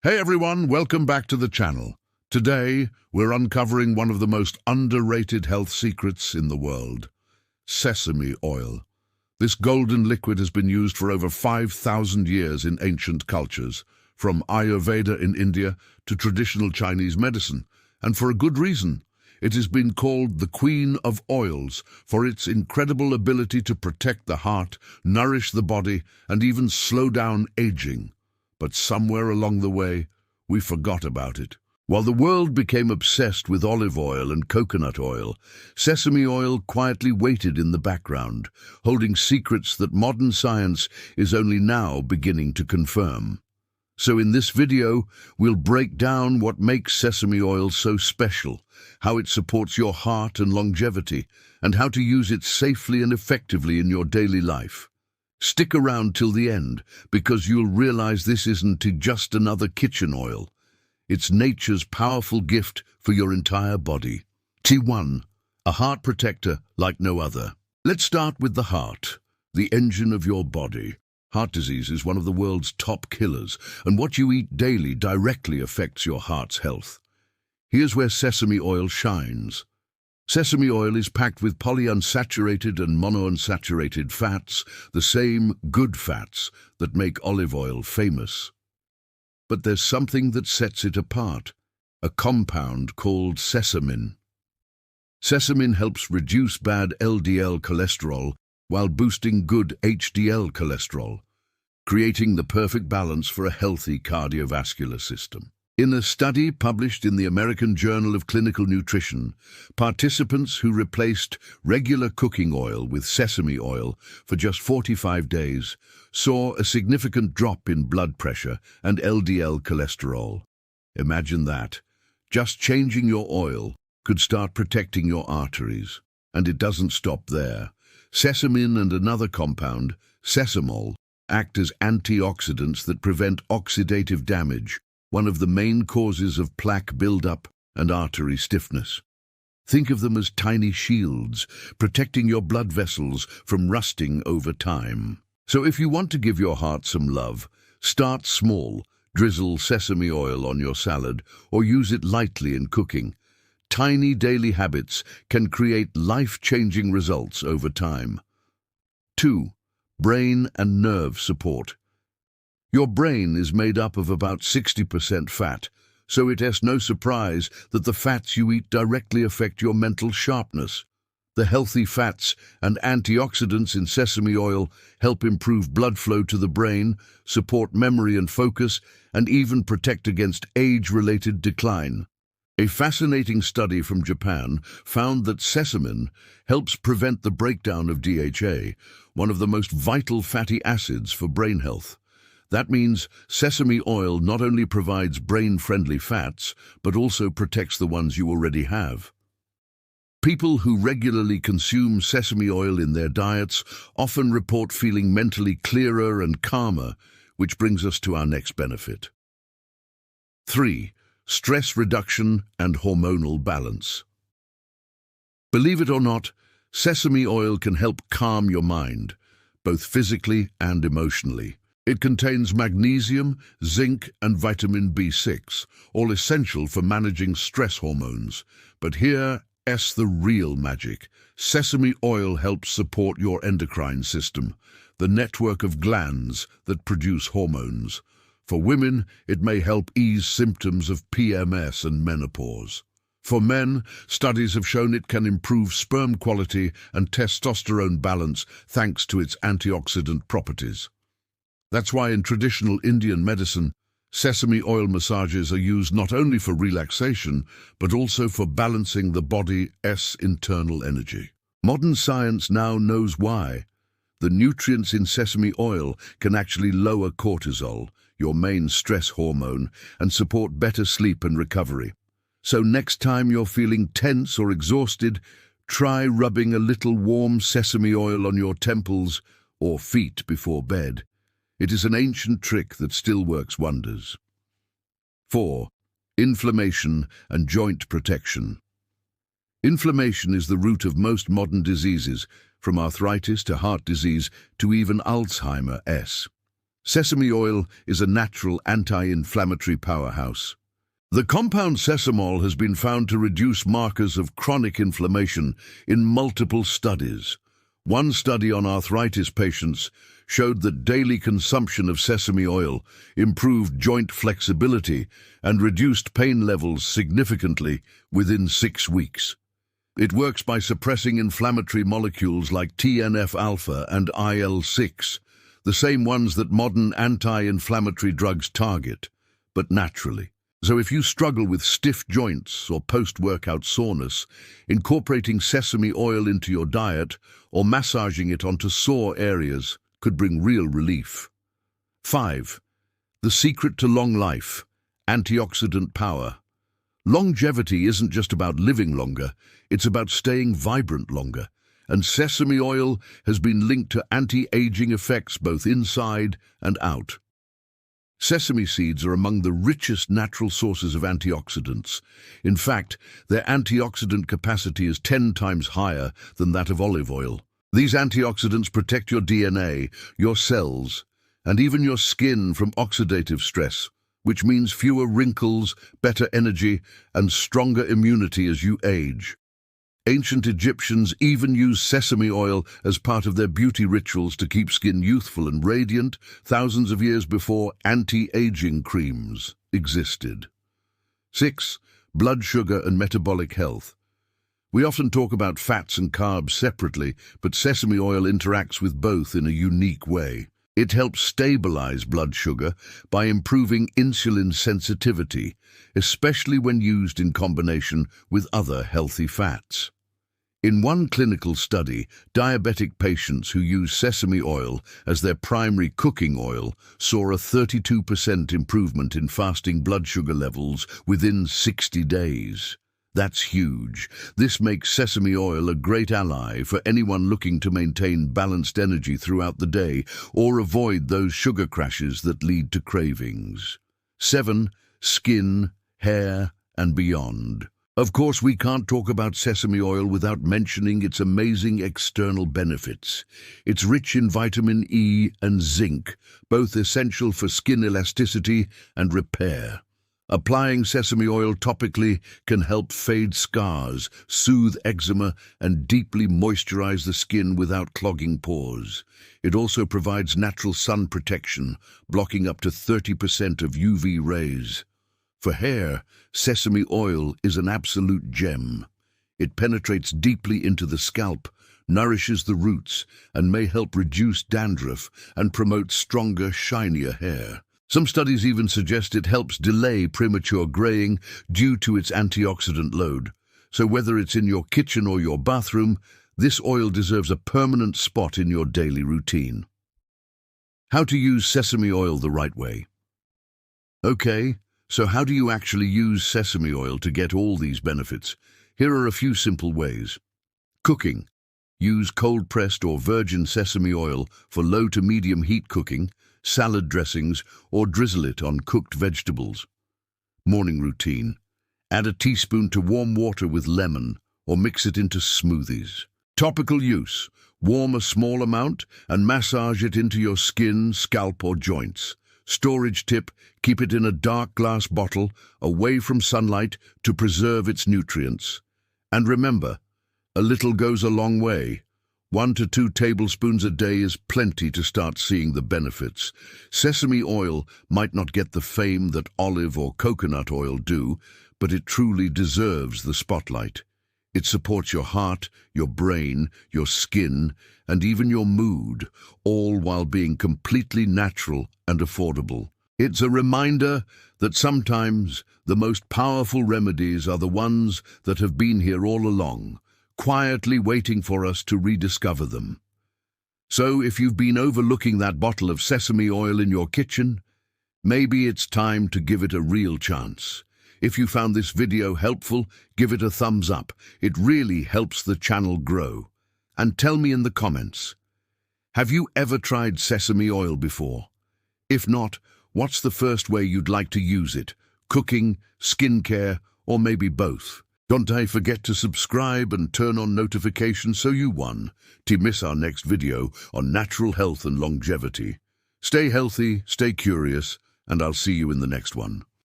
Hey everyone, welcome back to the channel. Today, we're uncovering one of the most underrated health secrets in the world, sesame oil. This golden liquid has been used for over 5,000 years in ancient cultures, from Ayurveda in India to traditional Chinese medicine, and for a good reason. It has been called the Queen of Oils for its incredible ability to protect the heart, nourish the body, and even slow down aging. But somewhere along the way, we forgot about it. While the world became obsessed with olive oil and coconut oil, sesame oil quietly waited in the background, holding secrets that modern science is only now beginning to confirm. So in this video, we'll break down what makes sesame oil so special, how it supports your heart and longevity, and how to use it safely and effectively in your daily life. Stick around till the end, because you'll realize this isn't just another kitchen oil. It's nature's powerful gift for your entire body. T1, a heart protector like no other. Let's start with the heart, the engine of your body. Heart disease is one of the world's top killers, and what you eat daily directly affects your heart's health. Here's where sesame oil shines. Sesame oil is packed with polyunsaturated and monounsaturated fats, the same good fats that make olive oil famous. But there's something that sets it apart, a compound called sesamin. Sesamin helps reduce bad LDL cholesterol while boosting good HDL cholesterol, creating the perfect balance for a healthy cardiovascular system. In a study published in the American Journal of Clinical Nutrition, participants who replaced regular cooking oil with sesame oil for just 45 days saw a significant drop in blood pressure and LDL cholesterol. Imagine that. Just changing your oil could start protecting your arteries. And it doesn't stop there. Sesamin and another compound, sesamol, act as antioxidants that prevent oxidative damage, one of the main causes of plaque buildup and artery stiffness. Think of them as tiny shields, protecting your blood vessels from rusting over time. So if you want to give your heart some love, start small, drizzle sesame oil on your salad, or use it lightly in cooking. Tiny daily habits can create life-changing results over time. 2. Brain and nerve support. Your brain is made up of about 60% fat, so it is no surprise that the fats you eat directly affect your mental sharpness. The healthy fats and antioxidants in sesame oil help improve blood flow to the brain, support memory and focus, and even protect against age-related decline. A fascinating study from Japan found that sesamin helps prevent the breakdown of DHA, one of the most vital fatty acids for brain health. That means sesame oil not only provides brain-friendly fats, but also protects the ones you already have. People who regularly consume sesame oil in their diets often report feeling mentally clearer and calmer, which brings us to our next benefit. 3. Stress reduction and hormonal balance. Believe it or not, sesame oil can help calm your mind, both physically and emotionally. It contains magnesium, zinc, and vitamin B6, all essential for managing stress hormones. But here's the real magic. Sesame oil helps support your endocrine system, the network of glands that produce hormones. For women, it may help ease symptoms of PMS and menopause. For men, studies have shown it can improve sperm quality and testosterone balance thanks to its antioxidant properties. That's why in traditional Indian medicine, sesame oil massages are used not only for relaxation, but also for balancing the body's internal energy. Modern science now knows why. The nutrients in sesame oil can actually lower cortisol, your main stress hormone, and support better sleep and recovery. So next time you're feeling tense or exhausted, try rubbing a little warm sesame oil on your temples or feet before bed. It is an ancient trick that still works wonders. 4. Inflammation and joint protection. Inflammation is the root of most modern diseases, from arthritis to heart disease to even Alzheimer's. Sesame oil is a natural anti-inflammatory powerhouse. The compound sesamol has been found to reduce markers of chronic inflammation in multiple studies. One study on arthritis patients showed that daily consumption of sesame oil improved joint flexibility and reduced pain levels significantly within 6 weeks. It works by suppressing inflammatory molecules like TNF-alpha and IL-6, the same ones that modern anti-inflammatory drugs target, but naturally. So if you struggle with stiff joints or post-workout soreness, incorporating sesame oil into your diet or massaging it onto sore areas could bring real relief. 5. The secret to long life: antioxidant power. Longevity isn't just about living longer, it's about staying vibrant longer. And sesame oil has been linked to anti-aging effects both inside and out. Sesame seeds are among the richest natural sources of antioxidants. In fact, their antioxidant capacity is 10 times higher than that of olive oil. These antioxidants protect your DNA, your cells, and even your skin from oxidative stress, which means fewer wrinkles, better energy, and stronger immunity as you age. Ancient Egyptians even used sesame oil as part of their beauty rituals to keep skin youthful and radiant, thousands of years before anti-aging creams existed. 6. Blood sugar and metabolic health. We often talk about fats and carbs separately, but sesame oil interacts with both in a unique way. It helps stabilize blood sugar by improving insulin sensitivity, especially when used in combination with other healthy fats. In one clinical study, diabetic patients who used sesame oil as their primary cooking oil saw a 32% improvement in fasting blood sugar levels within 60 days. That's huge. This makes sesame oil a great ally for anyone looking to maintain balanced energy throughout the day or avoid those sugar crashes that lead to cravings. 7. Skin, hair, and beyond. Of course, we can't talk about sesame oil without mentioning its amazing external benefits. It's rich in vitamin E and zinc, both essential for skin elasticity and repair. Applying sesame oil topically can help fade scars, soothe eczema, and deeply moisturize the skin without clogging pores. It also provides natural sun protection, blocking up to 30% of UV rays. For hair, sesame oil is an absolute gem. It penetrates deeply into the scalp, nourishes the roots, and may help reduce dandruff and promote stronger, shinier hair. Some studies even suggest it helps delay premature graying due to its antioxidant load. So whether it's in your kitchen or your bathroom, this oil deserves a permanent spot in your daily routine. How to use sesame oil the right way. Okay, so how do you actually use sesame oil to get all these benefits? Here are a few simple ways. Cooking. Use cold-pressed or virgin sesame oil for low to medium heat cooking, salad dressings, or drizzle it on cooked vegetables. Morning routine. Add a teaspoon to warm water with lemon, or mix it into smoothies. Topical use. Warm a small amount and massage it into your skin, scalp, or joints. Storage tip: keep it in a dark glass bottle, away from sunlight, to preserve its nutrients. And remember, a little goes a long way. 1 to 2 tablespoons a day is plenty to start seeing the benefits. Sesame oil might not get the fame that olive or coconut oil do, but it truly deserves the spotlight. It supports your heart, your brain, your skin, and even your mood, all while being completely natural and affordable. It's a reminder that sometimes the most powerful remedies are the ones that have been here all along, quietly waiting for us to rediscover them. So if you've been overlooking that bottle of sesame oil in your kitchen, maybe it's time to give it a real chance. If you found this video helpful, give it a thumbs up. It really helps the channel grow. And tell me in the comments, have you ever tried sesame oil before? If not, what's the first way you'd like to use it? Cooking, skincare, or maybe both? Don't forget to subscribe and turn on notifications so you won't miss our next video on natural health and longevity. Stay healthy, stay curious, and I'll see you in the next one.